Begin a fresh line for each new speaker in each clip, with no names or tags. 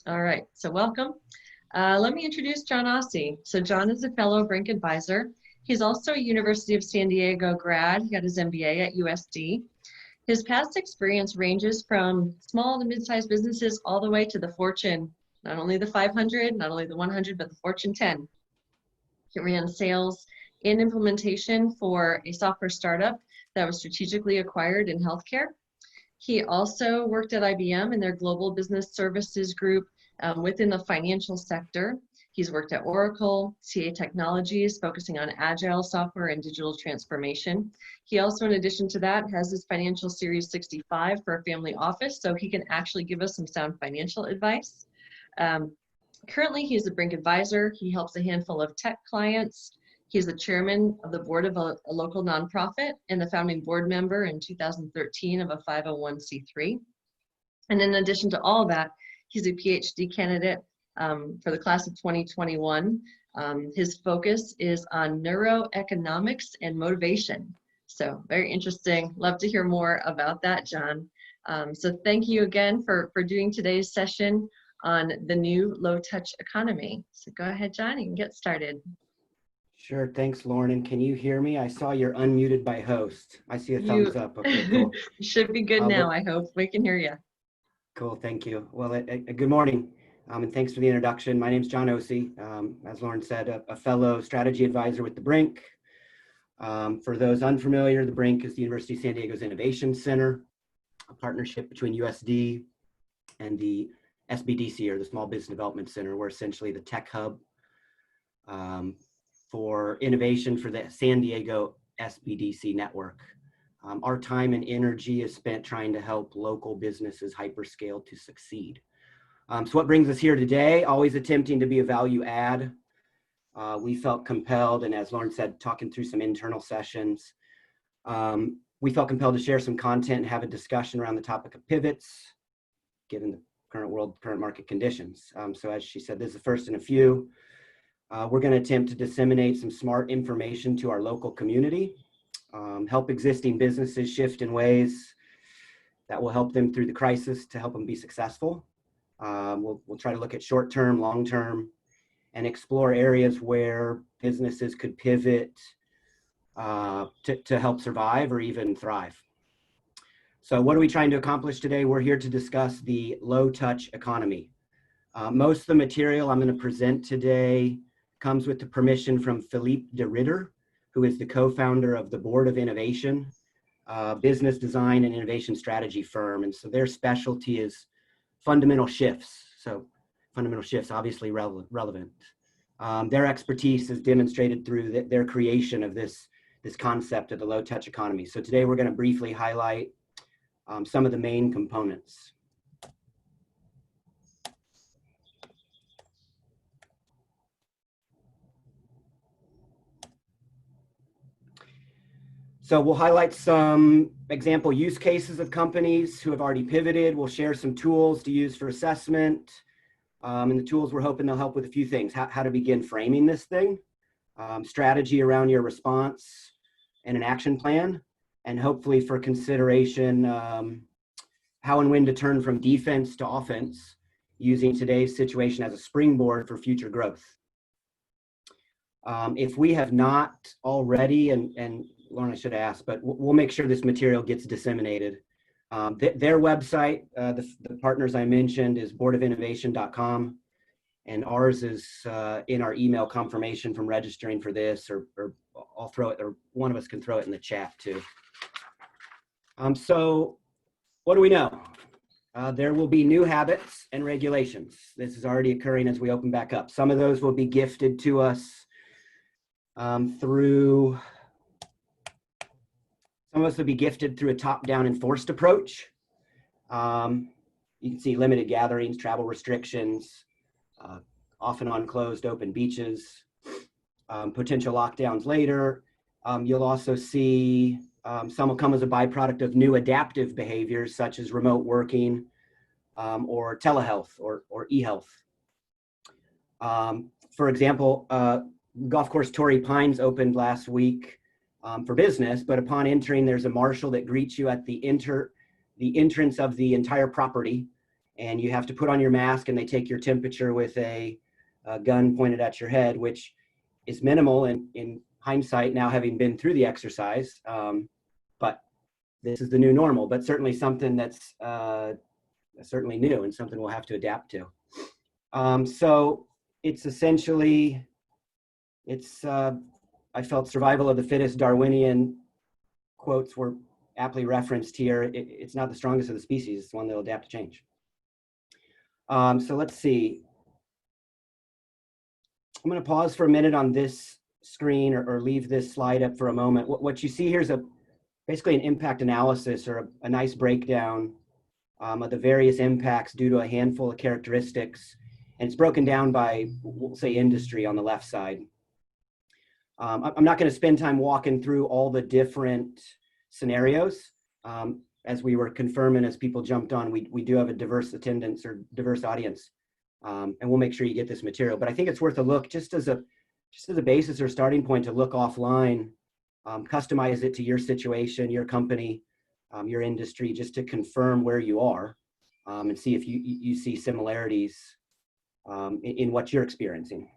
All right, so welcome. Let me introduce John Ossie. So John is a fellow Brink advisor. He's also a University of San Diego grad. He got his MBA at USD. His past experience ranges from small to mid-sized businesses all the way to the Fortune, not only the 500, not only the 100, but the Fortune 10. He ran sales and implementation for a software startup that was strategically acquired in healthcare. He also worked at IBM in their global business services group within the financial sector. He's worked at Oracle, CA Technologies, focusing on agile software and digital transformation. He also, in addition to that, has his Financial Series 65 for a family office, so he can actually give us some sound financial advice. Currently, he's a Brink advisor. He helps a handful of tech clients. He's the chairman of the board of a local nonprofit and the founding board member in 2013 of a 501c3. And in addition to all of that, he's a PhD candidate for the class of 2021. His focus is on neuroeconomics and motivation. So very interesting. Love to hear more about that, John. So thank you again for doing today's session on the new low-touch economy. So go ahead, John, you can get started.
Sure, thanks, Lauren. And can you hear me? I saw you're unmuted by host. I see a thumbs up. Okay, cool.
Should be good now, I hope. We can hear you.
Cool, thank you. Well, good morning, and thanks for the introduction. My name's John Ossie. As Lauren said, a fellow strategy advisor with the Brink. For those unfamiliar, the Brink is the University of San Diego's Innovation Center, a partnership between USD and the SBDC, or the Small Business Development Center. We're essentially the tech hub for innovation for the San Diego SBDC network. Our time and energy is spent trying to help local businesses hyperscale to succeed. So what brings us here today? Always attempting to be a value add. We felt compelled, and as Lauren said, talking through some internal sessions, we felt compelled to share some content and have a discussion around the topic of pivots, given the current market conditions. So as she said, this is the first in a few. We're going to attempt to disseminate some smart information to our local community, help existing businesses shift in ways that will help them through the crisis to help them be successful. We'll try to look at short-term, long-term, and explore areas where businesses could pivot to help survive or even thrive. So what are we trying to accomplish today? We're here to discuss the low-touch economy. Most of the material I'm going to present today comes with the permission from Philippe de Ritter, who is the co-founder of the Board of Innovation, business design and innovation strategy firm. And so their specialty is fundamental shifts. So fundamental shifts, obviously relevant. Their expertise is demonstrated through their creation of this concept of the low-touch economy. So today we're going to briefly highlight some of the main components. So we'll highlight some example use cases of companies who have already pivoted. We'll share some tools to use for assessment. And the tools, we're hoping they'll help with a few things. How to begin framing this thing, strategy around your response, and an action plan. And hopefully for consideration, how and when to turn from defense to offense, using today's situation as a springboard for future growth. If we have not already, and Lauren, I should ask, but we'll make sure this material gets disseminated. Their website, the partners I mentioned, is boardofinnovation.com, and ours is in our email confirmation from registering for this, or I'll throw it, or one of us can throw it in the chat too. So what do we know? There will be new habits and regulations. This is already occurring as we open back up. Some of those will be gifted to us through a top-down enforced approach. You can see limited gatherings, travel restrictions, often on closed open beaches, potential lockdowns later. You'll also see some will come as a byproduct of new adaptive behaviors such as remote working or telehealth or e-health. For example, golf course Torrey Pines opened last week for business, but upon entering, there's a marshal that greets you at the entrance of the entire property and you have to put on your mask and they take your temperature with a gun pointed at your head, which is minimal in hindsight now having been through the exercise. But this is the new normal, but certainly something that's certainly new and something we'll have to adapt to. So it's essentially, I felt survival of the fittest Darwinian quotes were aptly referenced here. It's not the strongest of the species, it's one that will adapt to change. So let's see. I'm going to pause for a minute on this screen or leave this slide up for a moment. What you see here is basically an impact analysis or a nice breakdown of the various impacts due to a handful of characteristics. And it's broken down by, we'll say, industry on the left side. I'm not going to spend time walking through all the different scenarios. As we were confirming, as people jumped on, we do have a diverse attendance or diverse audience. And we'll make sure you get this material. But I think it's worth a look just as a basis or starting point to look offline, customize it to your situation, your company, your industry, just to confirm where you are and see if you see similarities in what you're experiencing.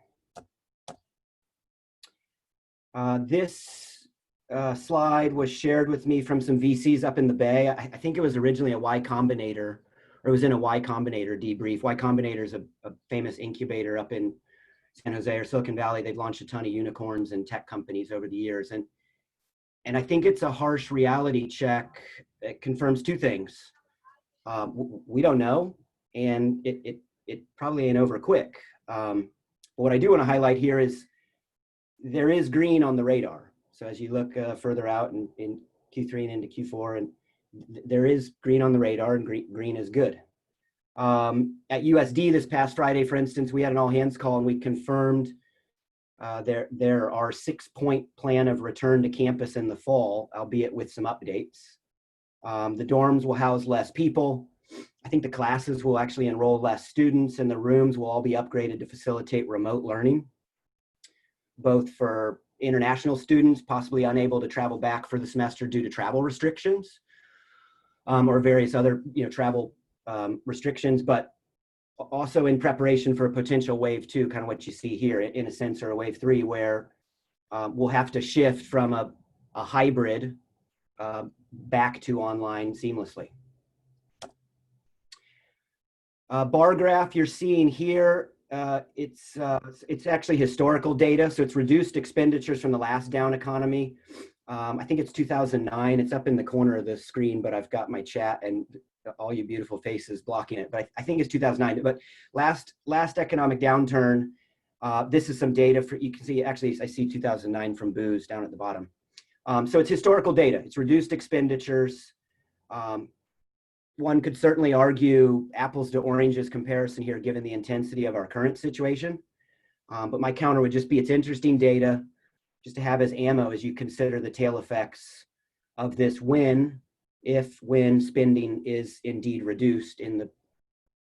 This slide was shared with me from some VCs up in the Bay. I think it was originally a Y Combinator, or it was in a Y Combinator debrief. Y Combinator is a famous incubator up in San Jose or Silicon Valley. They've launched a ton of unicorns and tech companies over the years. And I think it's a harsh reality check. It confirms two things. We don't know, and it probably ain't over quick. But what I do want to highlight here is there is green on the radar. So as you look further out in Q3 and into Q4, and there is green on the radar, and green is good. At USD this past Friday, for instance, we had an all hands call and we confirmed there are 6-point plan of return to campus in the fall, albeit with some updates. The dorms will house less people. I think the classes will actually enroll less students, and the rooms will all be upgraded to facilitate remote learning, both for international students possibly unable to travel back for the semester due to travel restrictions, or various other travel restrictions, but also in preparation for a potential wave 2, kind of what you see here in a sense, or a wave 3, where we'll have to shift from a hybrid back to online seamlessly. Bar graph you're seeing here, it's actually historical data, so it's reduced expenditures from the last down economy. I think it's 2009. It's up in the corner of the screen, but I've got my chat and all you beautiful faces blocking it. But I think it's 2009. But last economic downturn, this is some data for, you can see, actually I see 2009 from Booz down at the bottom. So it's historical data. It's reduced expenditures. One could certainly argue apples to oranges comparison here, given the intensity of our current situation. But my counter would just be, it's interesting data just to have as ammo as you consider the tail effects of this when spending is indeed reduced in the,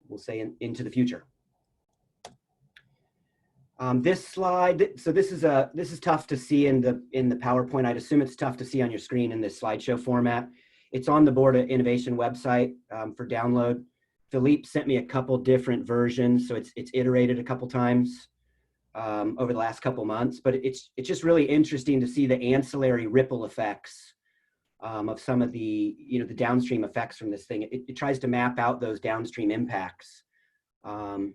we'll say, into the future. This slide, so this is tough to see in the PowerPoint. I'd assume it's tough to see on your screen in this slideshow format. It's on the Board of Innovation website for download. Philippe sent me a couple different versions, so it's iterated a couple times over the last couple months, but it's just really interesting to see the ancillary ripple effects of some of the the downstream effects from this thing. It tries to map out those downstream impacts, some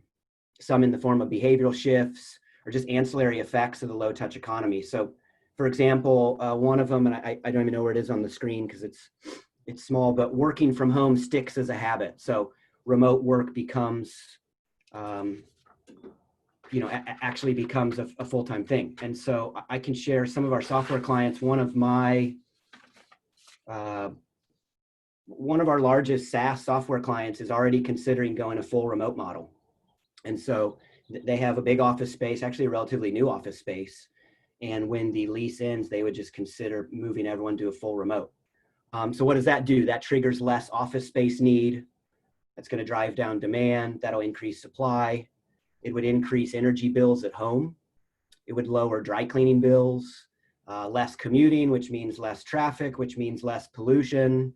in the form of behavioral shifts or just ancillary effects of the low touch economy. So for example, one of them, and I don't even know where it is on the screen because it's small, but working from home sticks as a habit. So remote work becomes actually becomes a full-time thing. And so I can share some of our software clients. One of our largest SaaS software clients is already considering going a full remote model. And so they have a big office space, actually a relatively new office space. And when the lease ends, they would just consider moving everyone to a full remote. So what does that do? That triggers less office space need. That's going to drive down demand. That'll increase supply. It would increase energy bills at home. It would lower dry cleaning bills, less commuting, which means less traffic, which means less pollution,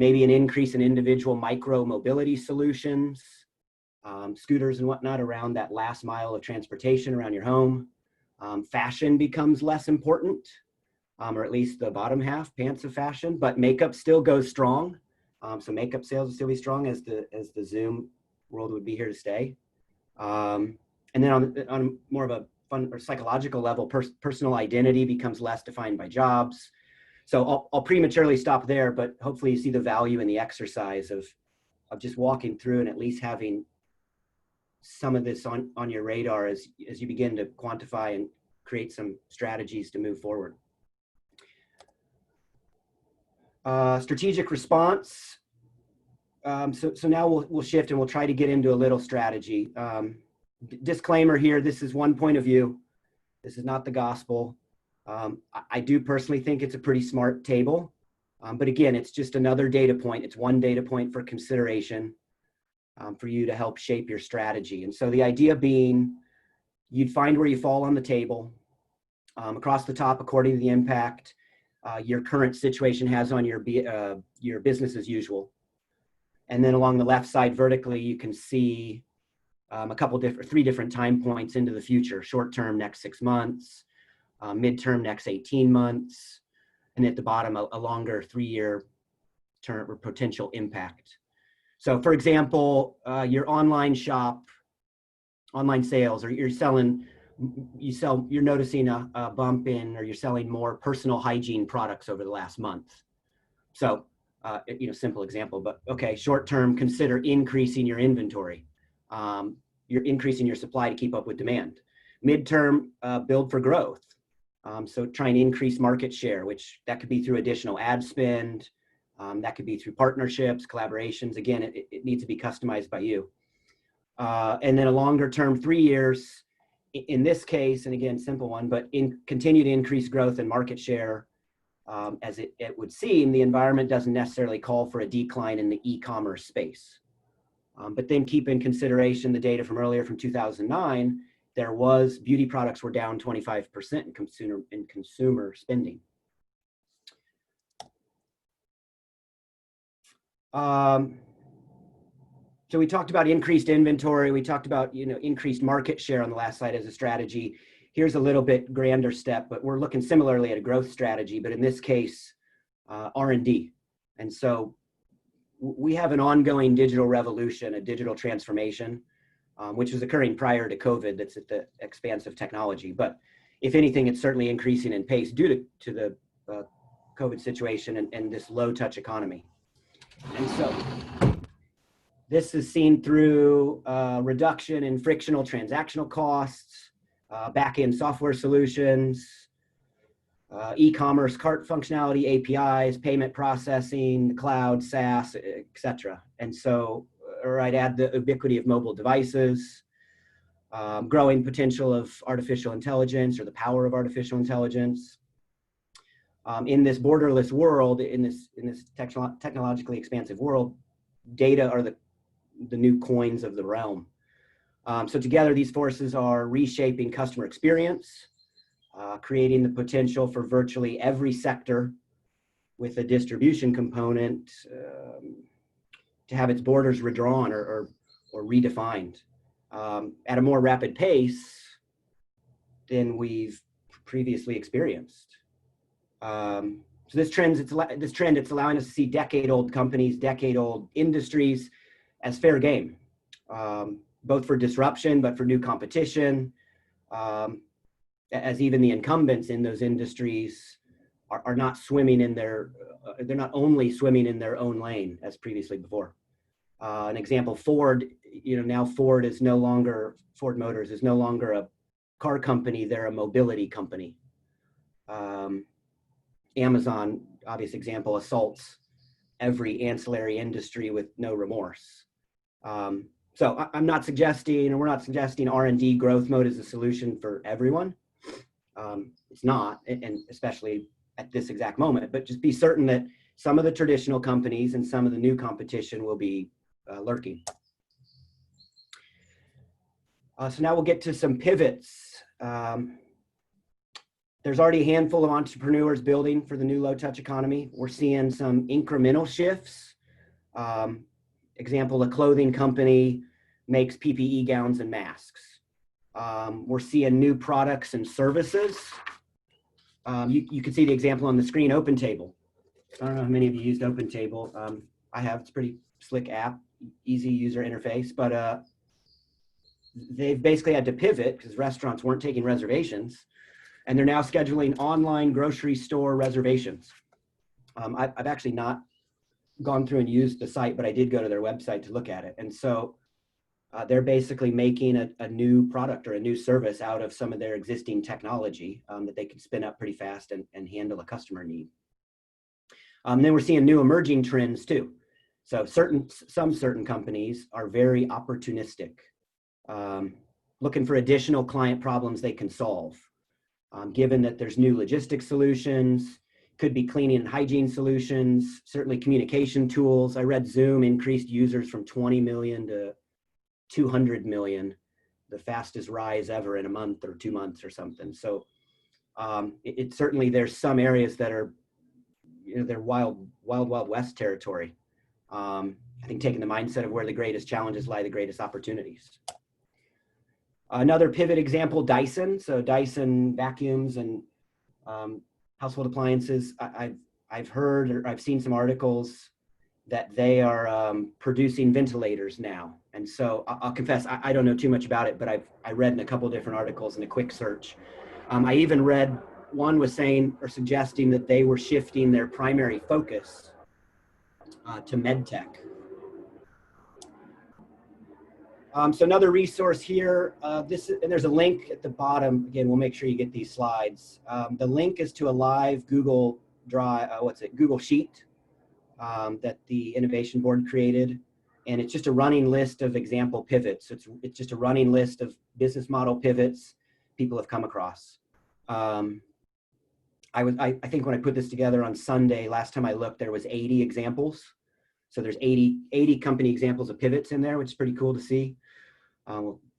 maybe an increase in individual micro mobility solutions, scooters and whatnot around that last mile of transportation around your home. Fashion becomes less important, or at least the bottom half, pants of fashion, but makeup still goes strong. So makeup sales will still be strong as the Zoom world would be here to stay. And then on more of a fun or psychological level, personal identity becomes less defined by jobs. So I'll prematurely stop there, but hopefully you see the value in the exercise of just walking through and at least having some of this on your radar as you begin to quantify and create some strategies to move forward. Strategic response. So now we'll shift and we'll try to get into a little strategy. Disclaimer here, this is one point of view. This is not the gospel. I do personally think it's a pretty smart table. But again, it's just another data point. It's one data point for consideration for you to help shape your strategy. And so the idea being, you'd find where you fall on the table. Across the top, according to the impact your current situation has on your business as usual. And then along the left side vertically, you can see three different time points into the future: short term, next 6 months, midterm, next 18 months, and at the bottom, a longer 3-year term or potential impact. So for example, your online shop, online sales, or you're noticing a bump in, or you're selling more personal hygiene products over the last month. So, simple example, but okay, short term, consider increasing your inventory. You're increasing your supply to keep up with demand. Midterm, build for growth. So try and increase market share, which that could be through additional ad spend. That could be through partnerships, collaborations. Again, it needs to be customized by you. And then a longer term, 3 years, in this case, and again, simple one, but continue to increase growth and market share. As it would seem, the environment doesn't necessarily call for a decline in the e-commerce space. But then keep in consideration the data from earlier from 2009, beauty products were down 25% in consumer spending. So we talked about increased inventory. We talked about, increased market share on the last slide as a strategy. Here's a little bit grander step, but we're looking similarly at a growth strategy, but in this case, R&D. And so we have an ongoing digital revolution, a digital transformation, which was occurring prior to COVID. That's at the expanse of technology. But if anything, it's certainly increasing in pace due to the COVID situation and this low touch economy. And so this is seen through reduction in frictional transactional costs, back-end software solutions, e-commerce cart functionality, APIs, payment processing, cloud, SaaS, etc. And so, I'd add the ubiquity of mobile devices, growing potential of artificial intelligence, or the power of artificial intelligence. In this borderless world, in this technologically expansive world, data are the new coins of the realm. So together, these forces are reshaping customer experience, creating the potential for virtually every sector with a distribution component to have its borders redrawn or redefined at a more rapid pace than we've previously experienced. So this trend, it's allowing us to see decade-old companies, decade-old industries as fair game, both for disruption, but for new competition, as even the incumbents in those industries are not swimming in they're not only swimming in their own lane as previously before. An example, Ford, now Ford Motors is no longer a car company, they're a mobility company. Amazon, obvious example, assaults every ancillary industry with no remorse. So I'm not suggesting, and we're not suggesting R&D growth mode is a solution for everyone. It's not, and especially at this exact moment, but just be certain that some of the traditional companies and some of the new competition will be lurking. So now we'll get to some pivots. There's already a handful of entrepreneurs building for the new low-touch economy. We're seeing some incremental shifts. Example, a clothing company makes PPE gowns and masks. We're seeing new products and services. You can see the example on the screen, OpenTable. I don't know how many of you used OpenTable. I have. It's a pretty slick app, easy user interface, but they've basically had to pivot because restaurants weren't taking reservations, and they're now scheduling online grocery store reservations. I've actually not gone through and used the site, but I did go to their website to look at it. And so they're basically making a new product or a new service out of some of their existing technology that they can spin up pretty fast and handle a customer need. Then we're seeing new emerging trends too. So some certain companies are very opportunistic, looking for additional client problems they can solve. Given that there's new logistics solutions, could be cleaning and hygiene solutions, certainly communication tools. I read Zoom increased users from 20 million to 200 million, the fastest rise ever in a month or 2 months or something. So it certainly, there's some areas that are, they're wild west territory. I think taking the mindset of where the greatest challenges lie, the greatest opportunities. Another pivot example, Dyson. So Dyson vacuums and household appliances. I've heard or I've seen some articles that they are producing ventilators now. And so I'll confess, I don't know too much about it, but I read in a couple of different articles in a quick search. I even read one was saying or suggesting that they were shifting their primary focus to med tech. So another resource here, and there's a link at the bottom. Again, we'll make sure you get these slides. The link is to a live Google Drive, Google Sheet that the Innovation Board created. And it's just a running list of example pivots. It's just a running list of business model pivots people have come across. I think when I put this together on Sunday, last time I looked, there was 80 examples. So there's 80 company examples of pivots in there, which is pretty cool to see.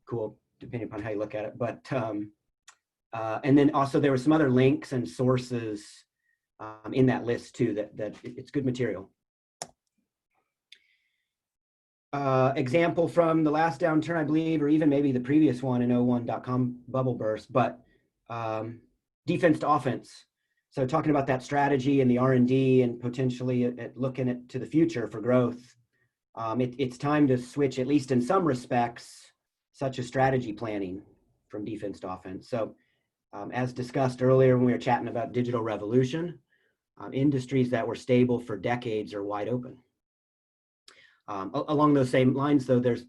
Cool, depending upon how you look at it. But, and then also there were some other links and sources in that list too, that it's good material. Example from the last downturn, I believe, or even maybe the previous one in 01 .com bubble burst, but defense to offense. So talking about that strategy and the R&D and potentially at looking to the future for growth, it's time to switch, at least in some respects, such as strategy planning from defense to offense. So as discussed earlier when we were chatting about digital revolution, industries that were stable for decades are wide open. Along those same lines, though, there's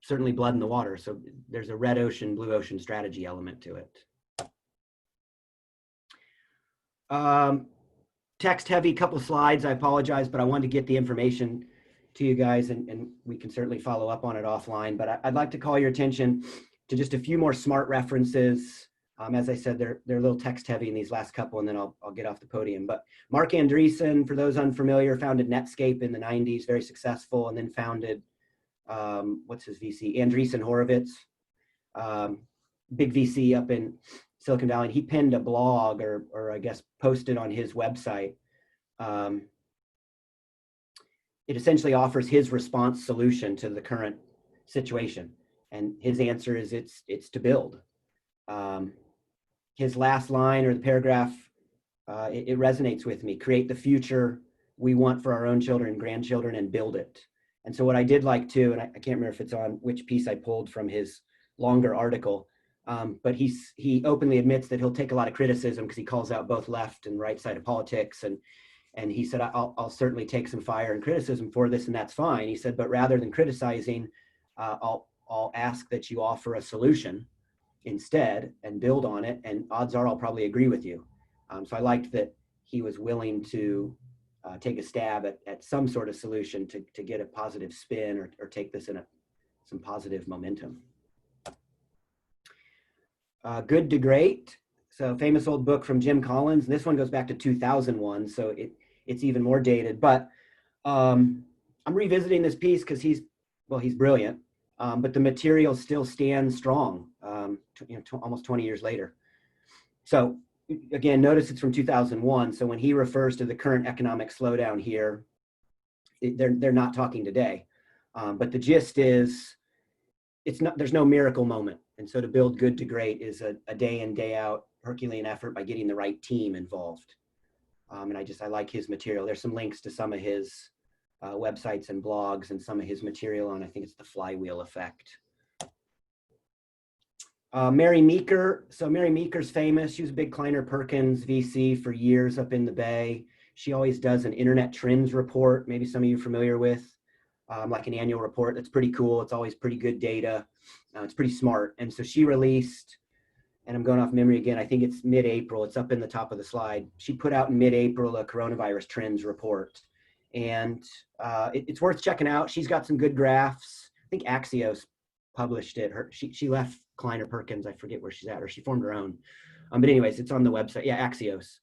certainly blood in the water. So there's a red ocean, blue ocean strategy element to it. Text heavy, couple slides. I apologize, but I wanted to get the information to you guys, and we can certainly follow up on it offline. But I'd like to call your attention to just a few more smart references. As I said, they're a little text heavy in these last couple, and then I'll get off the podium. But Marc Andreessen, for those unfamiliar, founded Netscape in the 90s, very successful, and then founded, what's his VC? Andreessen Horowitz, big VC up in Silicon Valley. He penned a blog or I guess posted on his website. It essentially offers his response solution to the current situation. And his answer is it's to build. His last line or the paragraph, it resonates with me. Create the future we want for our own children and grandchildren and build it. And so what I did like to, and I can't remember if it's on which piece I pulled from his longer article, but he openly admits that he'll take a lot of criticism because he calls out both left and right side of politics. And he said, I'll certainly take some fire and criticism for this, and that's fine. He said, but rather than criticizing, I'll ask that you offer a solution instead and build on it. And odds are I'll probably agree with you. So I liked that he was willing to take a stab at some sort of solution to get a positive spin or take this in some positive momentum. Good to Great. So famous old book from Jim Collins. And this one goes back to 2001. So it's even more dated, but I'm revisiting this piece because he's brilliant, but the material still stands strong, almost 20 years later. So again, notice it's from 2001. So when he refers to the current economic slowdown here, they're not talking today. But the gist is, there's no miracle moment. And so to build good to great is a day in, day out Herculean effort by getting the right team involved. And I like his material. There's some links to some of his websites and blogs and some of his material on, I think it's the flywheel effect. Mary Meeker. So Mary Meeker's famous. She was a big Kleiner Perkins VC for years up in the Bay. She always does an internet trends report. Maybe some of you are familiar with, like an annual report. That's pretty cool. It's always pretty good data. It's pretty smart. And so she released, and I'm going off memory again, I think it's mid-April. It's up in the top of the slide. She put out in mid-April a coronavirus trends report. And it's worth checking out. She's got some good graphs. I think Axios published it. She left Kleiner Perkins. I forget where she's at, or she formed her own. But anyways, it's on the website. Yeah, Axios.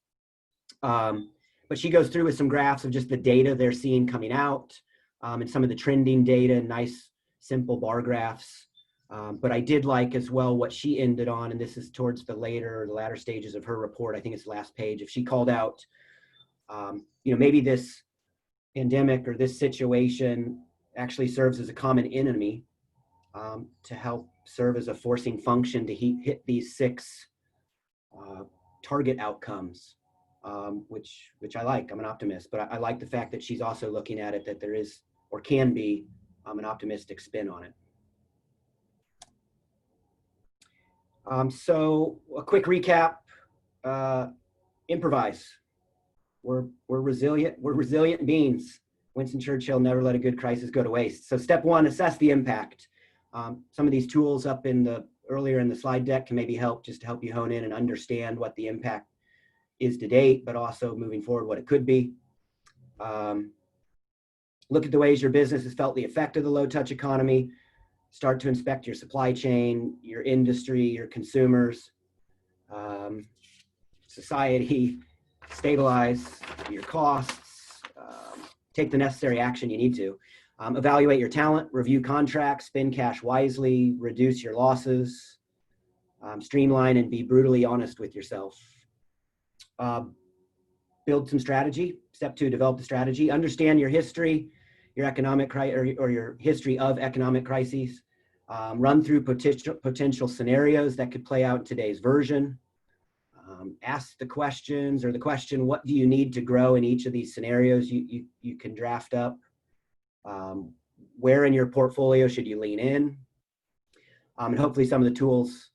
But she goes through with some graphs of just the data they're seeing coming out, and some of the trending data, nice, simple bar graphs. But I did like as well what she ended on, and this is towards the latter stages of her report. I think it's the last page. If she called out, maybe this pandemic or this situation actually serves as a common enemy, to help serve as a forcing function to hit these 6 target outcomes, which I like. I'm an optimist, but I like the fact that she's also looking at it that there is, or can be, an optimistic spin on it. So a quick recap, improvise. We're resilient. We're resilient beings. Winston Churchill never let a good crisis go to waste. So step 1, assess the impact. Some of these tools up earlier in the slide deck can maybe help just to help you hone in and understand what the impact is to date, but also moving forward, what it could be. Look at the ways your business has felt the effect of the low touch economy. Start to inspect your supply chain, your industry, your consumers, society, stabilize your costs, take the necessary action you need to. Evaluate your talent, review contracts, spend cash wisely, reduce your losses, streamline and be brutally honest with yourself. Build some strategy. Step 2, develop the strategy. Understand your history, your economic or your history of economic crises. Run through potential scenarios that could play out in today's version. Ask the questions, or the question, what do you need to grow in each of these scenarios you can draft up? Where in your portfolio should you lean in? And hopefully some of the tools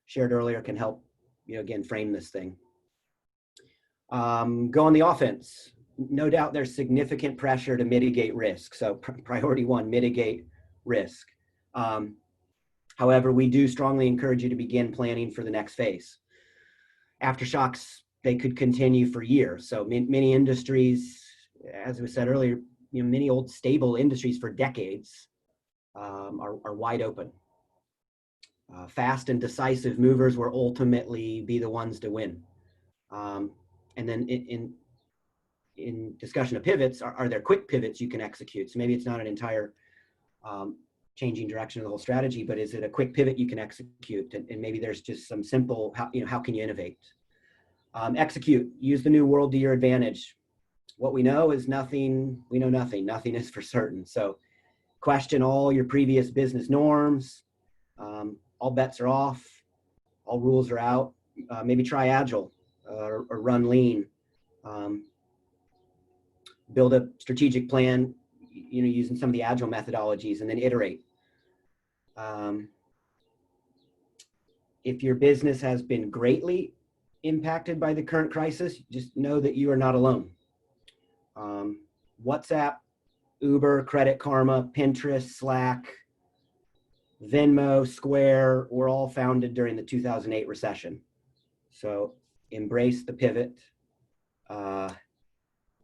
shared earlier can help again frame this thing. Go on the offense. No doubt there's significant pressure to mitigate risk. So priority 1, mitigate risk. However, we do strongly encourage you to begin planning for the next phase. Aftershocks, they could continue for years. So many industries, as we said earlier, many old stable industries for decades are wide open. Fast and decisive movers will ultimately be the ones to win. And then in discussion of pivots, are there quick pivots you can execute? So maybe it's not an entire changing direction of the whole strategy, but is it a quick pivot you can execute? And maybe there's just some simple, how can you innovate? Execute, use the new world to your advantage. What we know is nothing, we know nothing. Nothing is for certain. So question all your previous business norms. All bets are off. All rules are out. Maybe try agile or run lean. Build a strategic plan, using some of the agile methodologies, and then iterate. If your business has been greatly impacted by the current crisis, just know that you are not alone. WhatsApp, Uber, Credit Karma, Pinterest, Slack, Venmo, Square were all founded during the 2008 recession. So embrace the pivot.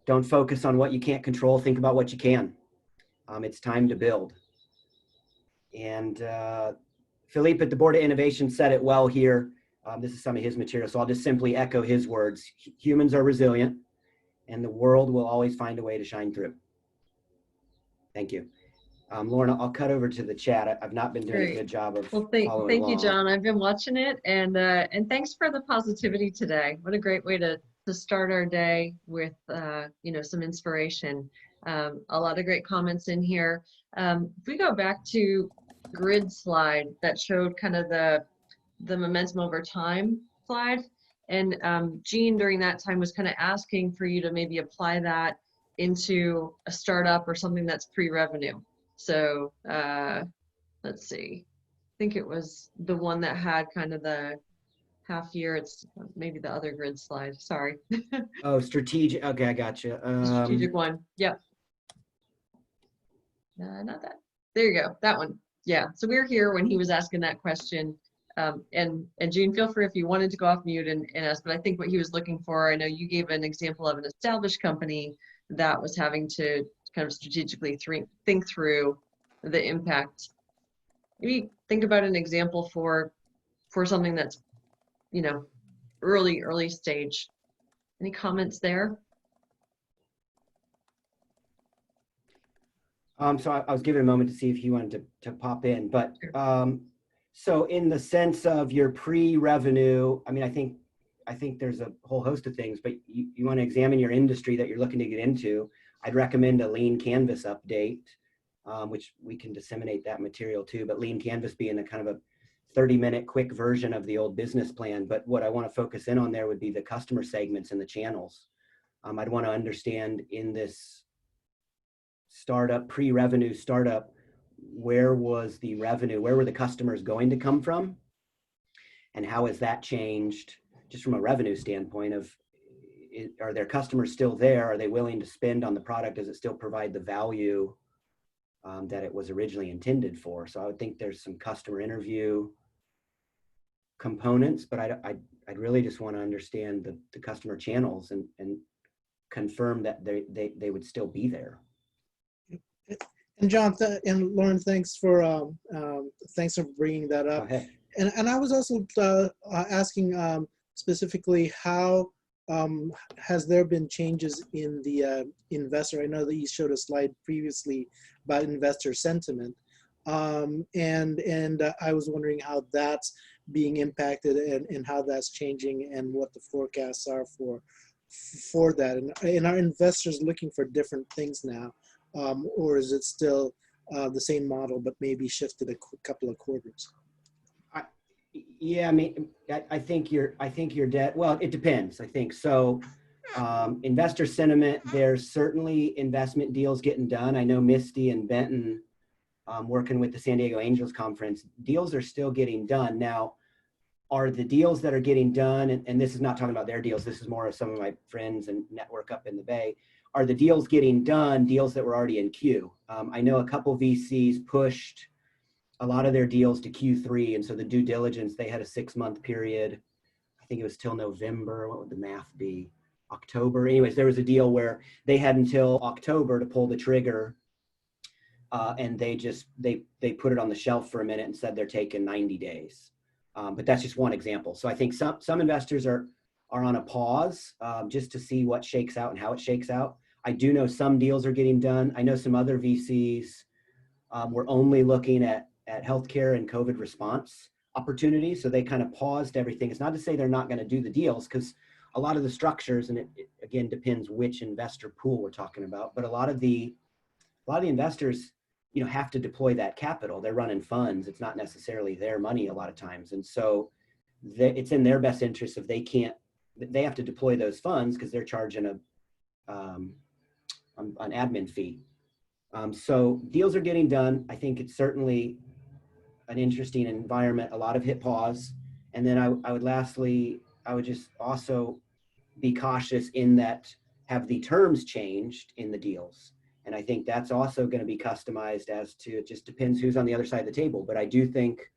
Don't focus on what you can't control. Think about what you can. It's time to build. And Philippe at the Board of Innovation said it well here. This is some of his material, so I'll just simply echo his words. Humans are resilient, and the world will always find a way to shine through. Thank you. Lauren, I'll cut over to the chat. I've not been doing a
Great.
good job of
Well,
following
thank you,
along.
John. I've been watching it, and thanks for the positivity today. What a great way to start our day with you know, some inspiration. A lot of great comments in here. If we go back to grid slide that showed kind of the momentum over time slide, and Jean during that time was kind of asking for you to maybe apply that into a startup or something that's pre-revenue. So let's see. I think it was the one that had kind of the half year. It's maybe the other grid slide. Sorry.
Oh, strategic. Okay, I gotcha.
The strategic one. Yep. Not that. There you go. That one. Yeah. So we were here when he was asking that question. And June, feel free if you wanted to go off mute and ask, but I think what he was looking for, I know you gave an example of an established company that was having to kind of strategically think through the impact. Maybe think about an example for something that's, you know, early stage. Any comments there?
So I was giving a moment to see if he wanted to pop in, but so in the sense of your pre-revenue, I mean, I think there's a whole host of things, but you want to examine your industry that you're looking to get into. I'd recommend a lean canvas update, which we can disseminate that material too, but lean canvas being a kind of a 30-minute quick version of the old business plan. But what I want to focus in on there would be the customer segments and the channels. I'd want to understand in this startup, pre-revenue startup, where was the revenue, where were the customers going to come from, and how has that changed just from a revenue standpoint of, are their customers still there? Are they willing to spend on the product? Does it still provide the value that it was originally intended for? So I would think there's some customer interview components, but I'd really just want to understand the customer channels and confirm that they would still be there.
And John and Lauren, thanks for bringing that up.
Okay.
And I was also asking specifically how has there been changes in the investor? I know that you showed a slide previously about investor sentiment, and I was wondering how that's being impacted and how that's changing and what the forecasts are for that. And are investors looking for different things now? Or is it still the same model, but maybe shifted a couple of quarters?
Yeah, I mean, I think you're dead. Well, it depends. I think so. Investor sentiment. There's certainly investment deals getting done. I know Misty and Benton, working with the San Diego Angels Conference, deals are still getting done. Now, are the deals that are getting done, and this is not talking about their deals. This is more of some of my friends and network up in the Bay. Are the deals getting done deals that were already in queue? I know a couple VCs pushed a lot of their deals to Q3, and so the due diligence, they had a 6-month period. I think it was till November. What would the math be? October. Anyways, there was a deal where they had until October to pull the trigger, and they put it on the shelf for a minute and said they're taking 90 days. But that's just one example. So I think some investors are on a pause just to see what shakes out and how it shakes out. I do know some deals are getting done. I know some other VCs were only looking at healthcare and COVID response opportunities. So they kind of paused everything. It's not to say they're not going to do the deals, because a lot of the structures, and it again depends which investor pool we're talking about, but a lot of the investors, have to deploy that capital. They're running funds. It's not necessarily their money a lot of times. And so it's in their best interest if they have to deploy those funds because they're charging an admin fee. So deals are getting done. I think it's certainly an interesting environment. A lot of hit pause. And then I would just also be cautious in that, have the terms changed in the deals? And I think that's also going to be customized as to, it just depends who's on the other side of the table. But I do think,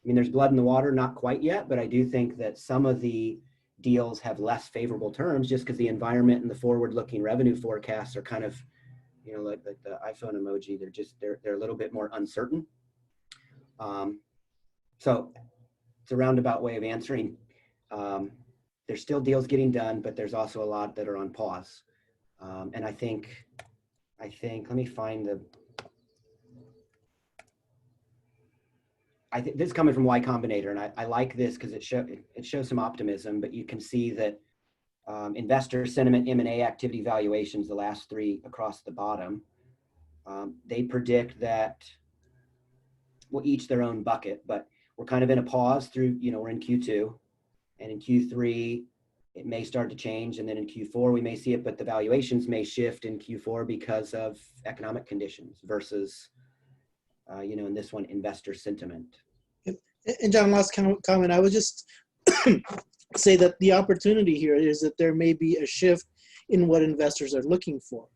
there's blood in the water, not quite yet, but I do think that some of the deals have less favorable terms just because the environment and the forward-looking revenue forecasts are kind of, like the iPhone emoji, they're a little bit more uncertain. So it's a roundabout way of answering. There's still deals getting done, but there's also a lot that are on pause. And I think, let me find I think this is coming from Y Combinator, and I like this because it shows some optimism, but you can see that investor sentiment, M&A activity valuations, the last three across the bottom, they predict that we'll each their own bucket, but we're kind of in a pause through, we're in Q2, and in Q3, it may start to change. And then in Q4, we may see it, but the valuations may shift in Q4 because of economic conditions versus, in this one, investor sentiment.
And John, last comment, I would just say that the opportunity here is that there may be a shift in what investors are looking for.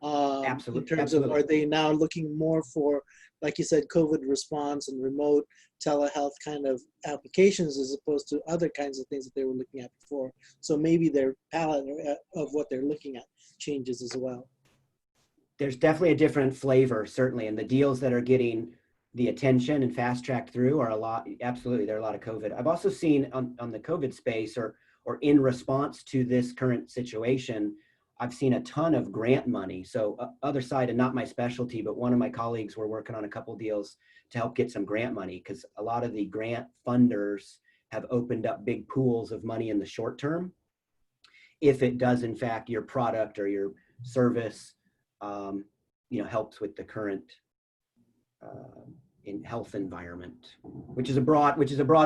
Absolutely.
In terms of, are they now looking more for, like you said, COVID response and remote telehealth kind of applications as opposed to other kinds of things that they were looking at before? So maybe their palette of what they're looking at changes as well.
There's definitely a different flavor, certainly, and the deals that are getting the attention and fast tracked through are a lot. Absolutely, there are a lot of COVID. I've also seen on the COVID space or in response to this current situation, I've seen a ton of grant money. So other side, and not my specialty, but one of my colleagues were working on a couple deals to help get some grant money, because a lot of the grant funders have opened up big pools of money in the short term. If it does, in fact, your product or your service, helps with the current in health environment, which is a broad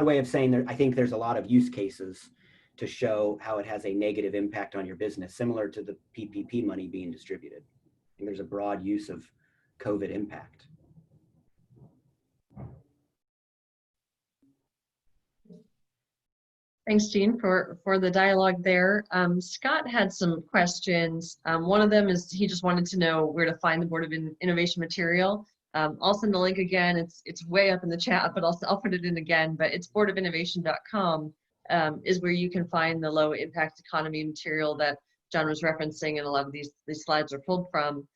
way of saying I think there's a lot of use cases to show how it has a negative impact on your business, similar to the PPP money being distributed. And there's a broad use of COVID impact.
Thanks, Gene, for the dialogue there. Scott had some questions. One of them is he just wanted to know where to find the Board of Innovation material. I'll send the link again. It's way up in the chat, but I'll put it in again. But it's boardofinnovation.com is where you can find the low impact economy material that John was referencing, and a lot of these slides are pulled from.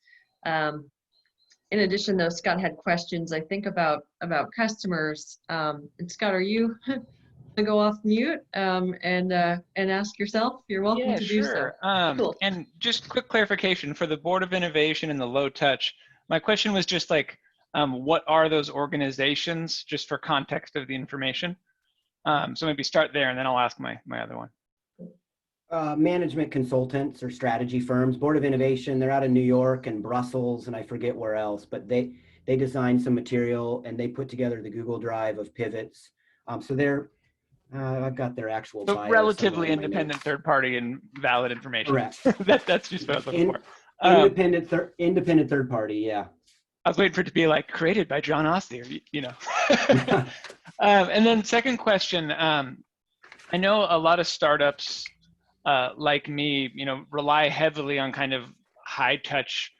In addition, though, Scott had questions, I think, about customers. And Scott, are you to go off mute and ask yourself? You're welcome to do so. Cool.
And just quick clarification for the Board of Innovation and the low touch. My question was just like, what are those organizations, just for context of the information? So maybe start there, and then I'll ask my other one.
Management consultants or strategy firms. Board of Innovation, they're out of New York and Brussels, and I forget where else, but they designed some material and they put together the Google Drive of pivots. So they're, I've got their actual bio
relatively independent third party and valid information.
Correct.
That's just what I was looking for.
Independent third party, yeah.
I was waiting for it to be like created by John Ossie, or, and then second question, I know a lot of startups like me, rely heavily on kind of high touch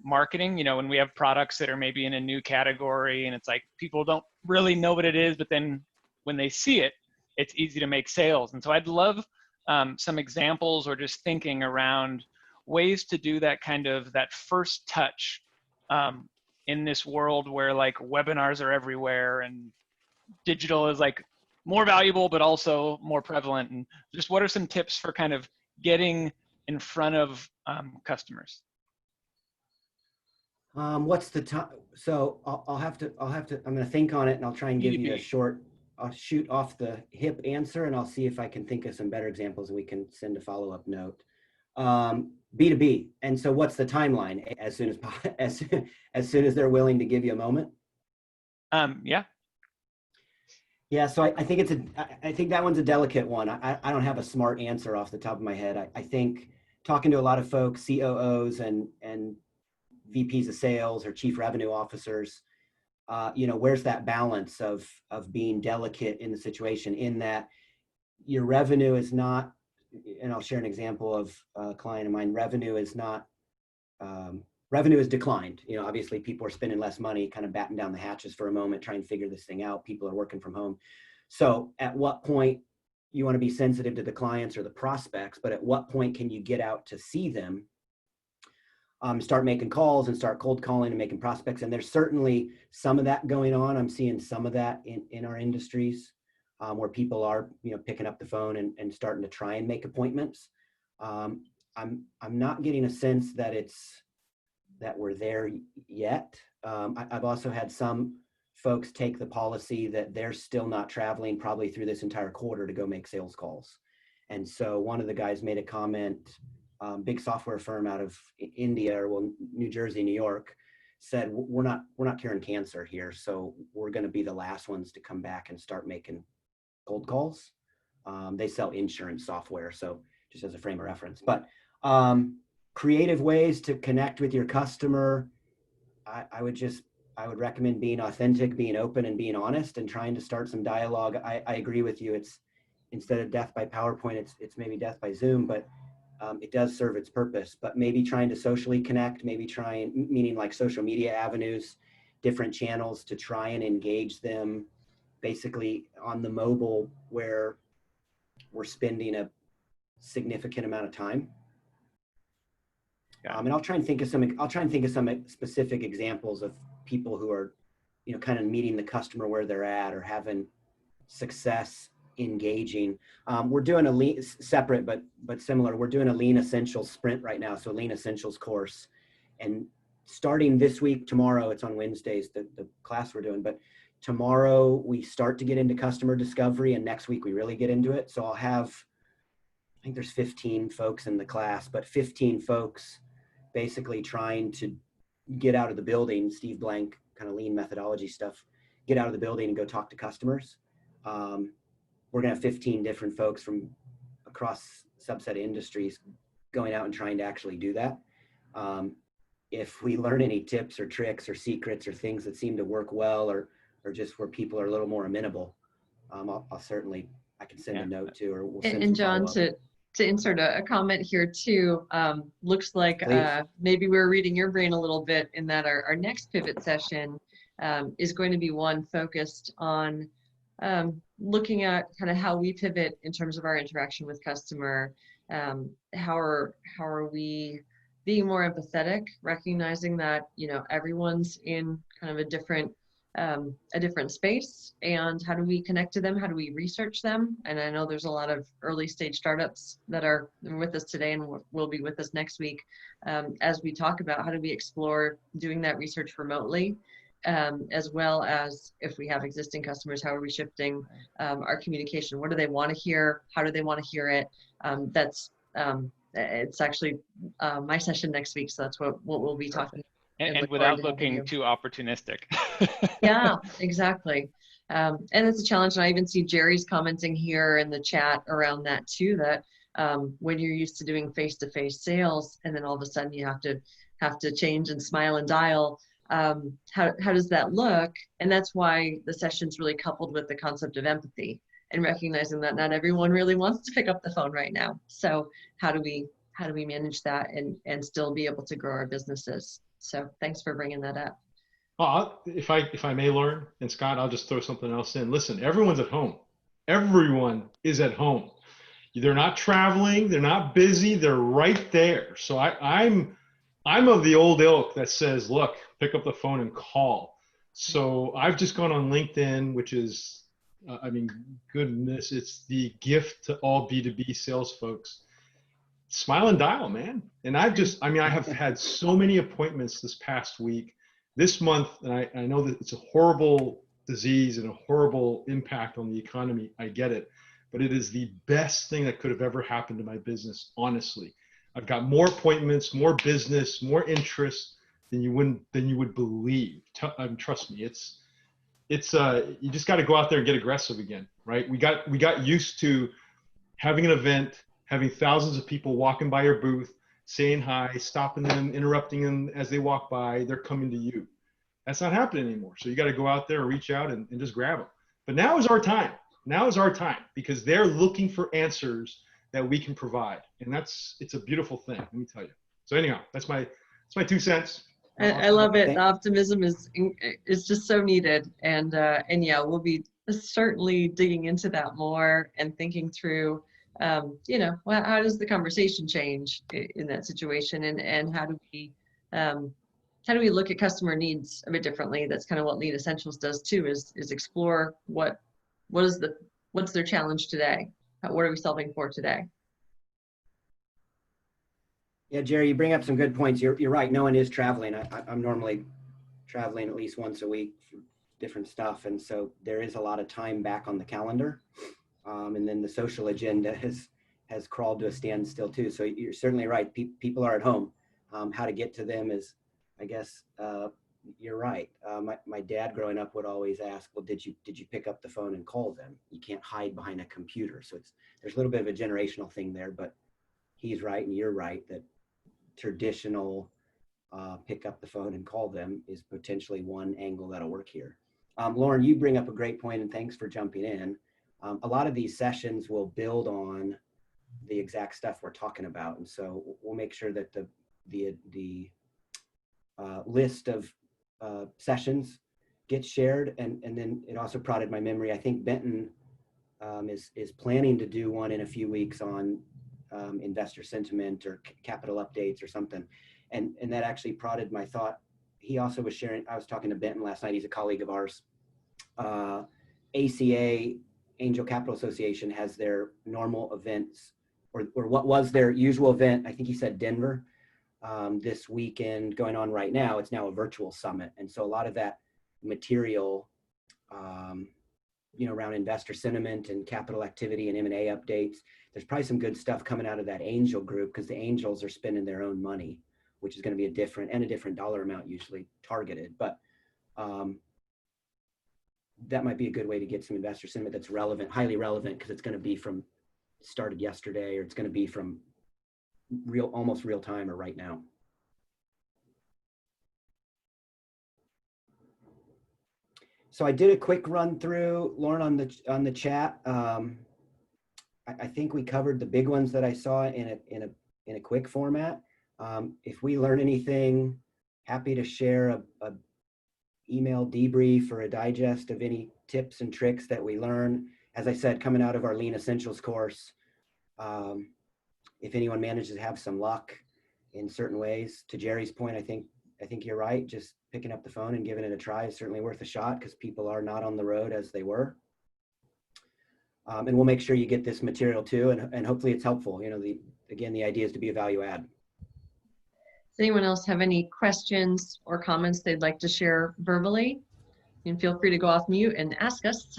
marketing, when we have products that are maybe in a new category and it's like people don't really know what it is, but then when they see it, it's easy to make sales. And so I'd love some examples or just thinking around ways to do that that first touch in this world where like webinars are everywhere and digital is like more valuable, but also more prevalent. And just what are some tips for kind of getting in front of customers?
What's the time? So I'll have to, I'm going to think on it, and I'll try and give you a short, I'll shoot off the hip answer, and I'll see if I can think of some better examples and we can send a follow-up note. B2B. And so what's the timeline? As soon as they're willing to give you a moment? Yeah, so I think I think that one's a delicate one. I don't have a smart answer off the top of my head. I think talking to a lot of folks, COOs and VPs of sales or chief revenue officers, where's that balance of being delicate in the situation, in that your revenue is not, and I'll share an example of a client of mine, revenue is declined. Obviously people are spending less money, kind of batten down the hatches for a moment, trying to figure this thing out. People are working from home. So at what point you want to be sensitive to the clients or the prospects, but at what point can you get out to see them, start making calls and start cold calling and making prospects? And there's certainly some of that going on. I'm seeing some of that in our industries where people are, picking up the phone and starting to try and make appointments. I'm not getting a sense that we're there yet. I've also had some folks take the policy that they're still not traveling probably through this entire quarter to go make sales calls. And so one of the guys made a comment, big software firm out of India, or well, New Jersey, New York, said, we're not curing cancer here. So we're going to be the last ones to come back and start making cold calls. They sell insurance software. So just as a frame of reference, but creative ways to connect with your customer. I would recommend being authentic, being open, and being honest, and trying to start some dialogue. I agree with you. It's instead of death by PowerPoint, it's maybe death by Zoom, but it does serve its purpose. But maybe trying to socially connect, meaning like social media avenues, different channels to try and engage them, basically on the mobile where we're spending a significant amount of time. And I'll try and think of some specific examples of people who are, kind of meeting the customer where they're at or having success engaging. We're doing a lean, separate but similar. We're doing a Lean Essentials sprint right now, so Lean Essentials course, and starting this week, tomorrow, it's on Wednesdays, the class we're doing, but tomorrow we start to get into customer discovery, and next week we really get into it. So I'll have, I think there's 15 folks in the class, but 15 folks basically trying to get out of the building, Steve Blank, kind of lean methodology stuff, get out of the building and go talk to customers. We're gonna have 15 different folks from across subset of industries going out and trying to actually do that. If we learn any tips or tricks or secrets or things that seem to work well, or just where people are a little more amenable, I'll certainly, I can send a note to, or we'll send
And
some
John, to insert a comment here too, looks like maybe we're reading your brain a little bit in that our next pivot session is going to be one focused on looking at kind of how we pivot in terms of our interaction with customer. How are we being more empathetic, recognizing that, everyone's in kind of a different space, and how do we connect to them? How do we research them? And I know there's a lot of early stage startups that are with us today and will be with us next week, as we talk about how do we explore doing that research remotely, as well as if we have existing customers, how are we shifting our communication? What do they want to hear? How do they want to hear it? It's actually my session next week, so that's what we'll be talking about.
And without looking too opportunistic.
Yeah, exactly. And it's a challenge. And I even see Jerry's commenting here in the chat around that too, that when you're used to doing face-to-face sales, and then all of a sudden you have to change and smile and dial, how does that look? And that's why the session's really coupled with the concept of empathy and recognizing that not everyone really wants to pick up the phone right now. So how do we manage that and still be able to grow our businesses? So thanks for bringing that up.
Well, if I may, Lauren and Scott, I'll just throw something else in. Listen, everyone's at home. Everyone is at home. They're not traveling. They're not busy. They're right there. So I'm of the old ilk that says, look, pick up the phone and call. So I've just gone on LinkedIn, which is, goodness, it's the gift to all B2B sales folks. Smile and dial, man. And I have had so many appointments this past week, this month, and I know that it's a horrible disease and a horrible impact on the economy. I get it, but it is the best thing that could have ever happened to my business, honestly. I've got more appointments, more business, more interest than you would believe. Trust me, it's you just got to go out there and get aggressive again, right? We got used to having an event, having thousands of people walking by your booth, saying hi, stopping them, interrupting them as they walk by. They're coming to you. That's not happening anymore. So you got to go out there and reach out and just grab them. But now is our time. Now is our time, because they're looking for answers that we can provide. And it's a beautiful thing, let me tell you. So anyhow, that's my 2 cents.
I love it. The optimism is just so needed. And yeah, we'll be certainly digging into that more and thinking through, how does the conversation change in that situation, and how do we look at customer needs a bit differently? That's kind of what Lean Essentials does too, is explore what's their challenge today? What are we solving for today?
Yeah, Jerry, you bring up some good points. You're right. No one is traveling. I'm normally traveling at least once a week for different stuff. And so there is a lot of time back on the calendar. And then the social agenda has crawled to a standstill too. So you're certainly right. People are at home. How to get to them is, I guess, you're right. My dad growing up would always ask, well, did you pick up the phone and call them? You can't hide behind a computer. So there's a little bit of a generational thing there, but he's right and you're right that traditional pick up the phone and call them is potentially one angle that'll work here. Lauren, you bring up a great point, and thanks for jumping in. A lot of these sessions will build on the exact stuff we're talking about, and so we'll make sure that the list of sessions gets shared, and then it also prodded my memory. I think Benton is planning to do one in a few weeks on investor sentiment or capital updates or something, and that actually prodded my thought. He also was sharing. I was talking to Benton last night. He's a colleague of ours. ACA, Angel Capital Association, has their normal events, or what was their usual event. I think he said Denver. This weekend going on right now, it's now a virtual summit. And so a lot of that material, around investor sentiment and capital activity and M&A updates, there's probably some good stuff coming out of that angel group, because the angels are spending their own money, which is going to be a different dollar amount usually targeted. But that might be a good way to get some investor sentiment that's relevant, highly relevant, because it's going to be started yesterday, or it's going to be from almost real time or right now. So I did a quick run through, Lauren, on the chat. I think we covered the big ones that I saw in a quick format. If we learn anything, happy to share a email debrief or a digest of any tips and tricks that we learn. As I said, coming out of our Lean Essentials course, if anyone manages to have some luck in certain ways, to Jerry's point, I think you're right. Just picking up the phone and giving it a try is certainly worth a shot, because people are not on the road as they were. And we'll make sure you get this material too, and hopefully it's helpful. Again, the idea is to be a value add.
Does anyone else have any questions or comments they'd like to share verbally? And feel free to go off mute and ask us.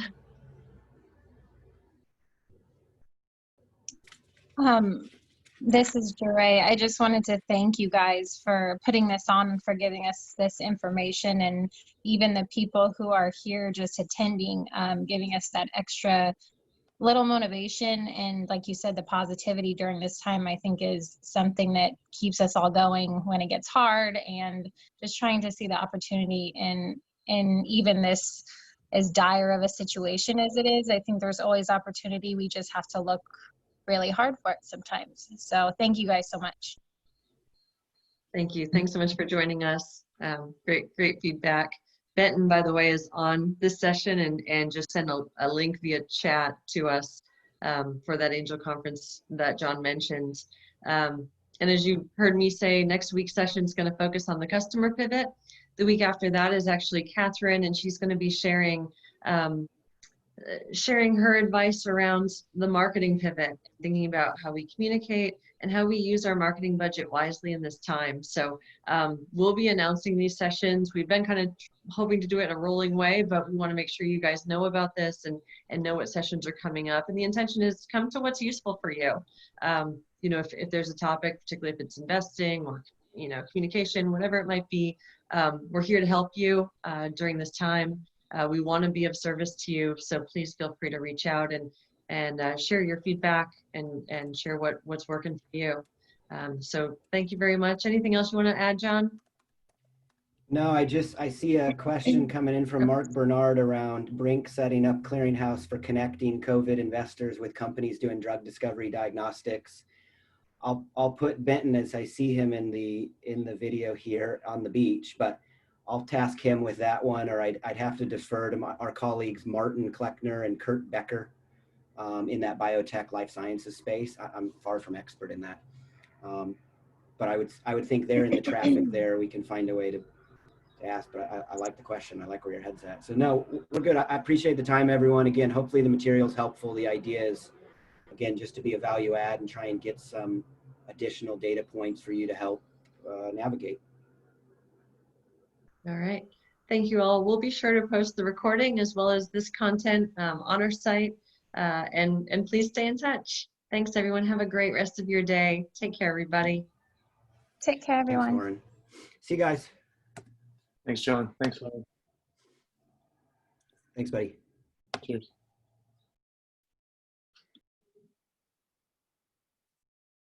This is Jeray. I just wanted to thank you guys for putting this on and for giving us this information, and even the people who are here just attending, giving us that extra little motivation. And like you said, the positivity during this time, I think, is something that keeps us all going when it gets hard, and just trying to see the opportunity in even this as dire of a situation as it is. I think there's always opportunity. We just have to look really hard for it sometimes. So thank you guys so much.
Thank you. Thanks so much for joining us. Great feedback. Benton, by the way, is on this session and just send a link via chat to us for that angel conference that John mentioned. And as you heard me say, next week's session is going to focus on the customer pivot. The week after that is actually Catherine, and she's going to be sharing her advice around the marketing pivot, thinking about how we communicate and how we use our marketing budget wisely in this time. So we'll be announcing these sessions. We've been kind of hoping to do it in a rolling way, but we want to make sure you guys know about this and know what sessions are coming up. And the intention is come to what's useful for you. If there's a topic, particularly if it's investing or communication, whatever it might be, we're here to help you during this time. We want to be of service to you, so please feel free to reach out and share your feedback and share what's working for you. So thank you very much. Anything else you want to add, John?
No, I see a question coming in from Mark Bernard around Brink setting up clearinghouse for connecting COVID investors with companies doing drug discovery diagnostics. I'll put Benton, as I see him in the video here on the beach, but I'll task him with that one, or I'd have to defer to our colleagues Martin Kleckner and Kurt Becker in that biotech life sciences space. I'm far from expert in that, but I would think there in the traffic there we can find a way to ask. But I like the question. I like where your head's at. So no, we're good. I appreciate the time, everyone. Again, hopefully the material is helpful. The idea is, again, just to be a value add and try and get some additional data points for you to help navigate.
All right. Thank you all. We'll be sure to post the recording as well as this content on our site. And please stay in touch. Thanks, everyone. Have a great rest of your day. Take care, everybody.
Take care,
Thanks,
everyone.
Lauren. See you guys.
Thanks, John. Thanks, Lauren.
Thanks, buddy.
Cheers.